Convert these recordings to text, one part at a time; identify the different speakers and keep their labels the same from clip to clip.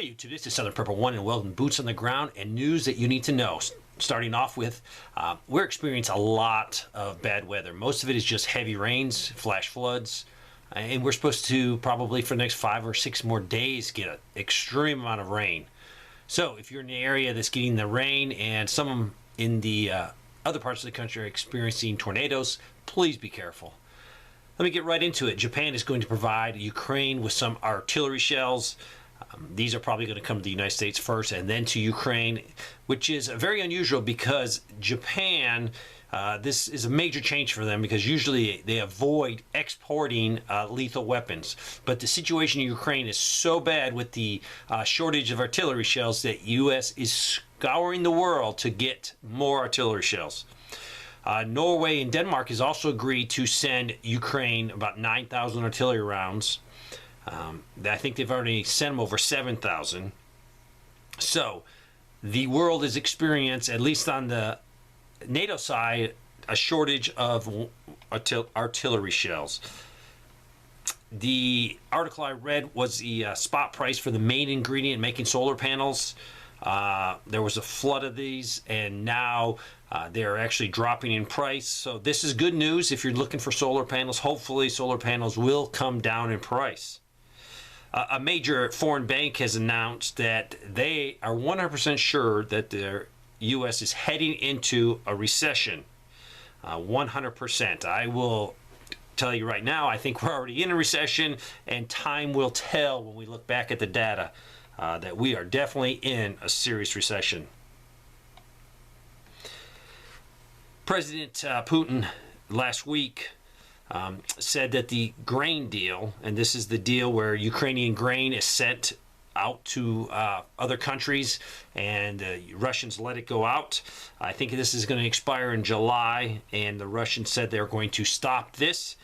Speaker 1: Hey YouTube, this is Southern Purple One and welcome to Boots on the Ground and news that you need to know. Starting off with, we're experiencing a lot of bad weather. Most of it is just heavy rains, flash floods, and we're supposed to probably for the next 5 or 6 more days get an extreme amount of rain. So if you're in the area that's getting the rain and some in the other parts of the country are experiencing tornadoes, please be careful. Let me get right into it. Japan is going to provide Ukraine with some artillery shells. These are probably going to come to the United States first and then to Ukraine, which is very unusual because Japan, this is a major change for them because usually they avoid exporting lethal weapons. But the situation in Ukraine is so bad with the shortage of artillery shells that U.S. is scouring the world to get more artillery shells. Norway and Denmark has also agreed to send Ukraine about 9,000 artillery rounds. I think they've already sent them over 7,000. So the world is experiencing, at least on the NATO side, a shortage of artillery shells. The article I read was the spot price for the main ingredient in making solar panels. There was a flood of these, and now they're actually dropping in price. So this is good news if you're looking for solar panels. Hopefully solar panels will come down in price. A major foreign bank has announced that they are 100% sure that the U.S. is heading into a recession. 100%. I will tell you right now, I think we're already in a recession, and time will tell when we look back at the data that we are definitely in a serious recession. President Putin last week said that the grain deal, and this is the deal where Ukrainian grain is sent out to other countries and the Russians let it go out. I think this is going to expire in July, and the Russians said they're going to stop this.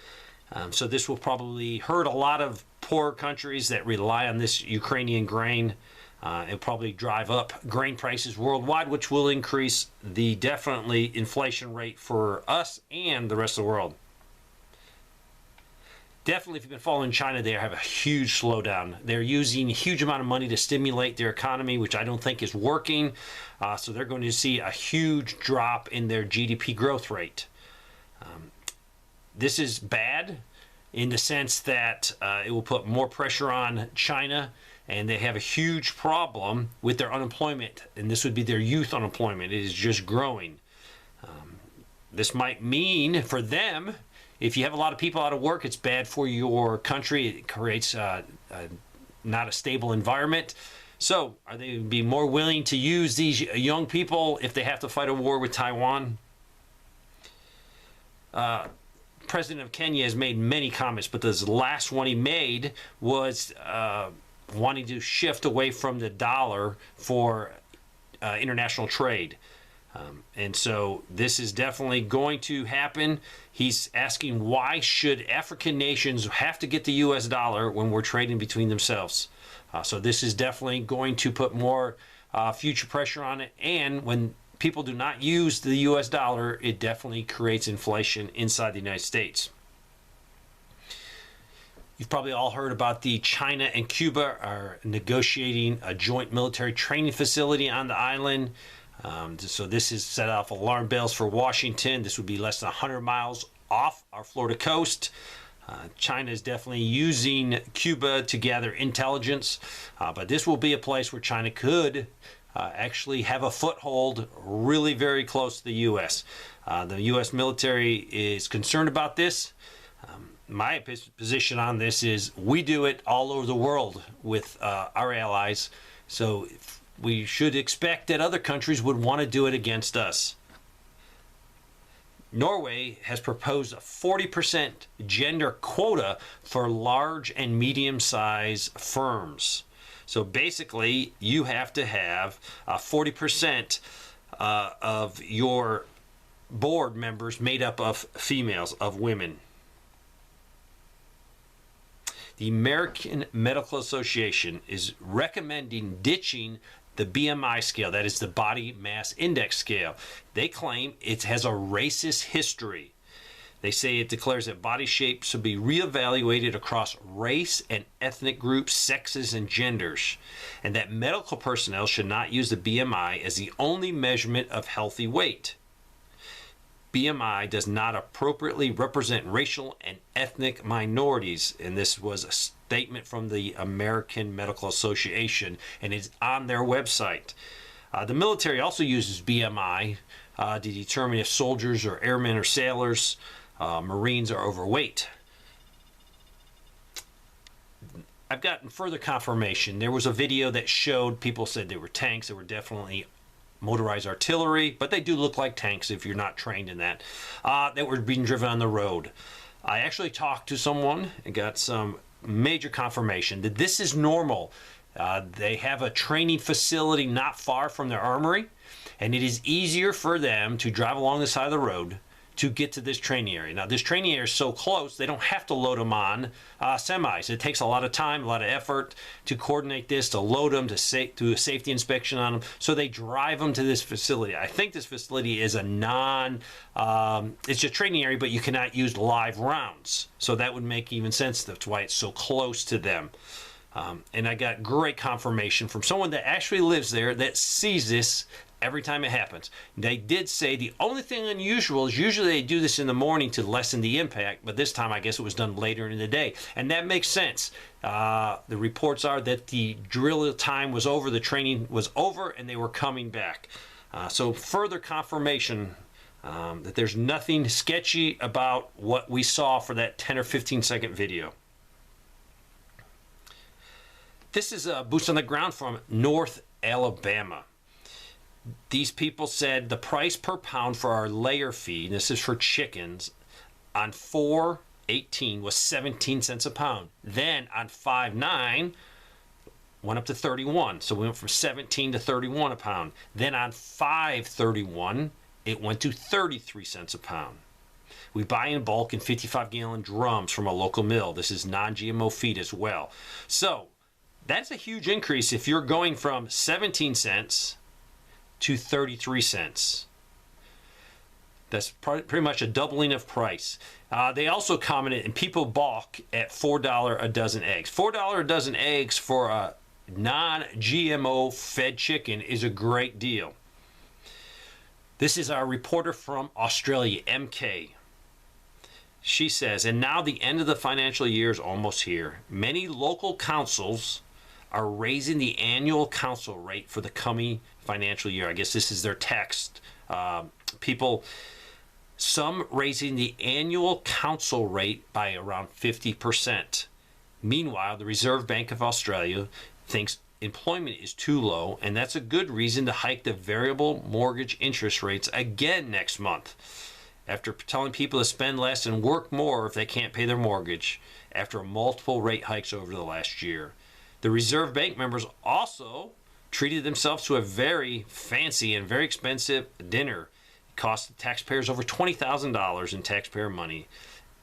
Speaker 1: So this will probably hurt a lot of poor countries that rely on this Ukrainian grain. It'll probably drive up grain prices worldwide, which will increase the definitely inflation rate for us and the rest of the world. Definitely, if you've been following China, they have a huge slowdown. They're using a huge amount of money to stimulate their economy, which I don't think is working. So they're going to see a huge drop in their GDP growth rate. This is bad in the sense that it will put more pressure on China, and they have a huge problem with their unemployment, and this would be their youth unemployment. It is just growing. This might mean for them, if you have a lot of people out of work, it's bad for your country. It creates not a stable environment. So are they be more willing to use these young people if they have to fight a war with Taiwan? President of Kenya has made many comments, but the last one he made was wanting to shift away from the dollar for international trade. And so this is definitely going to happen. He's asking, why should African nations have to get the U.S. dollar when we're trading between themselves? So this is definitely going to put more future pressure on it. And when people do not use the U.S. dollar, it definitely creates inflation inside the United States. You've probably all heard about the China and Cuba are negotiating a joint military training facility on the island. So this has set off alarm bells for Washington. This would be less than 100 miles off our Florida coast. China is definitely using Cuba to gather intelligence, but this will be a place where China could actually have a foothold really very close to the U.S. The U.S. military is concerned about this. My position on this is we do it all over the world with our allies. So we should expect that other countries would want to do it against us. Norway has proposed a 40% gender quota for large and medium-sized firms. So basically, you have to have 40% of your board members made up of females, of women. The American Medical Association is recommending ditching the BMI scale, that is the body mass index scale. They claim it has a racist history. They say it declares that body shape should be reevaluated across race and ethnic groups, sexes, and genders, and that medical personnel should not use the BMI as the only measurement of healthy weight. BMI does not appropriately represent racial and ethnic minorities, and this was a statement from the American Medical Association, and it's on their website. The military also uses BMI to determine if soldiers or airmen or sailors, Marines are overweight. I've gotten further confirmation. There was a video that showed people said they were tanks. They were definitely motorized artillery, but they do look like tanks if you're not trained in that, that were being driven on the road. I actually talked to someone and got some major confirmation that this is normal. They have a training facility not far from their armory, and it is easier for them to drive along the side of the road to get to this training area. Now, this training area is so close, they don't have to load them on semis. It takes a lot of time, a lot of effort to coordinate this, to load them, to do a safety inspection on them. So they drive them to this facility. I think this facility is a it's a training area, but you cannot use live rounds. So that would make even sense. That's why it's so close to them. And I got great confirmation from someone that actually lives there that sees this every time it happens. They did say the only thing unusual is usually they do this in the morning to lessen the impact, but this time I guess it was done later in the day. And that makes sense. The reports are that the drill time was over, the training was over, and they were coming back. So further confirmation that there's nothing sketchy about what we saw for that 10 or 15 second video. This is boots on the ground from North Alabama. These people said the price per pound for our layer feed, this is for chickens, on 4/18 was 17 cents a pound. Then on 5/9 went up to 31. So we went from 17 to 31 a pound. Then on 5/31 it went to 33 cents a pound. We buy in bulk in 55-gallon drums from a local mill. This is non-GMO feed as well. So that's a huge increase if you're going from 17 cents to 33 cents. That's pretty much a doubling of price. They also commented, and people balk at $4 a dozen eggs. $4 a dozen eggs for a non-GMO fed chicken is a great deal. This is our reporter from Australia, MK. She says, and now the end of the financial year is almost here. Many local councils are raising the annual council rate for the coming financial year. I guess this is their text. Some raising the annual council rate by around 50%. Meanwhile, the Reserve Bank of Australia thinks employment is too low, and that's a good reason to hike the variable mortgage interest rates again next month. After telling people to spend less and work more if they can't pay their mortgage, after multiple rate hikes over the last year. The Reserve Bank members also treated themselves to a very fancy and very expensive dinner. It cost the taxpayers over $20,000 in taxpayer money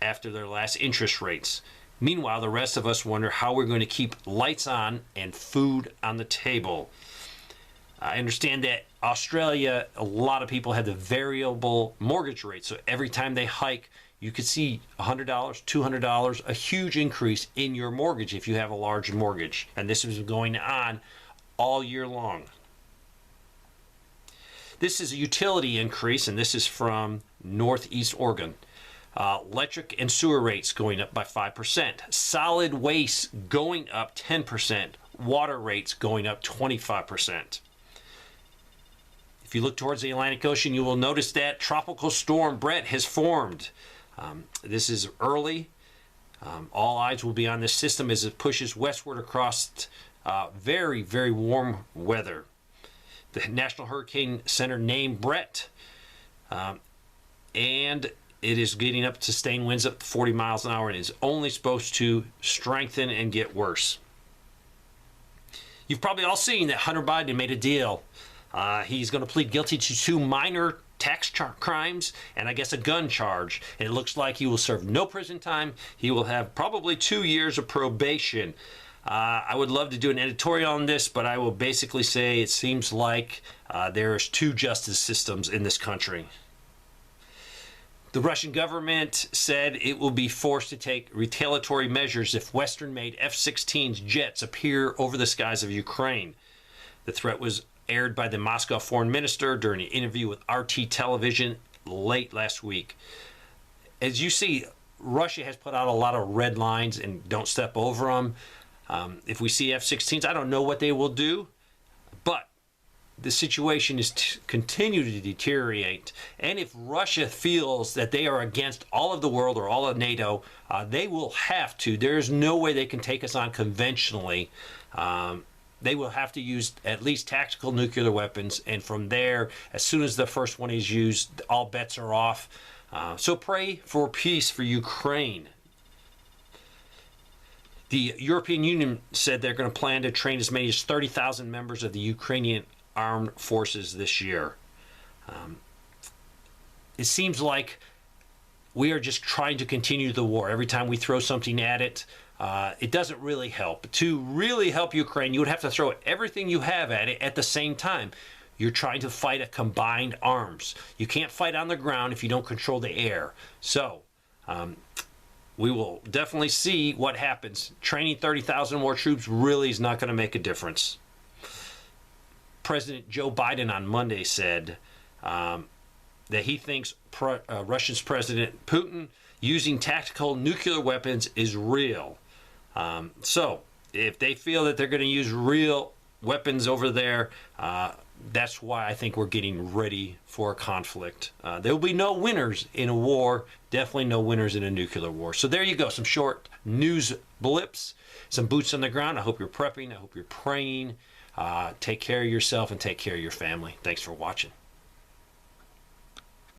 Speaker 1: after their last interest rates. Meanwhile, the rest of us wonder how we're going to keep lights on and food on the table. I understand that Australia, a lot of people have the variable mortgage rate. So every time they hike, you could see $100, $200, a huge increase in your mortgage if you have a large mortgage. And this is going on all year long. This is a utility increase, and this is from Northeast Oregon. Electric and sewer rates going up by 5%. Solid waste going up 10%. Water rates going up 25%. If you look towards the Atlantic Ocean, you will notice that Tropical Storm Brett has formed. This is early. All eyes will be on this system as it pushes westward across very, very warm weather. The National Hurricane Center named Brett, and it is getting up to sustained winds up to 40 miles an hour and is only supposed to strengthen and get worse. You've probably all seen that Hunter Biden made a deal. He's going to plead guilty to 2 minor tax crimes and I guess a gun charge. And it looks like he will serve no prison time. He will have probably 2 years of probation. I would love to do an editorial on this, but I will basically say it seems like there's 2 justice systems in this country. The Russian government said it will be forced to take retaliatory measures if Western-made F-16 jets appear over the skies of Ukraine. The threat was aired by the Moscow foreign minister during an interview with RT television late last week. As you see, Russia has put out a lot of red lines, and don't step over them. If we see F-16s, I don't know what they will do, but the situation is continue to deteriorate. And if Russia feels that they are against all of the world or all of NATO, they will have to. There's no way they can take us on conventionally. They will have to use at least tactical nuclear weapons. And from there, as soon as the first one is used, all bets are off. So pray for peace for Ukraine. The European Union said they're going to plan to train as many as 30,000 members of the Ukrainian armed forces this year. It seems like we are just trying to continue the war. Every time we throw something at it, it doesn't really help. To really help Ukraine, you would have to throw everything you have at it at the same time. You're trying to fight a combined arms. You can't fight on the ground if you don't control the air. So, we will definitely see what happens. Training 30,000 more troops really is not going to make a difference. President Joe Biden on Monday said that he thinks Russia's President Putin using tactical nuclear weapons is real. So if they feel that they're going to use real weapons over there, that's why I think we're getting ready for a conflict. There will be no winners in a war, definitely no winners in a nuclear war. So there you go, some short news blips, some boots on the ground. I hope you're prepping, I hope you're praying. Take care of yourself and take care of your family. Thanks for watching.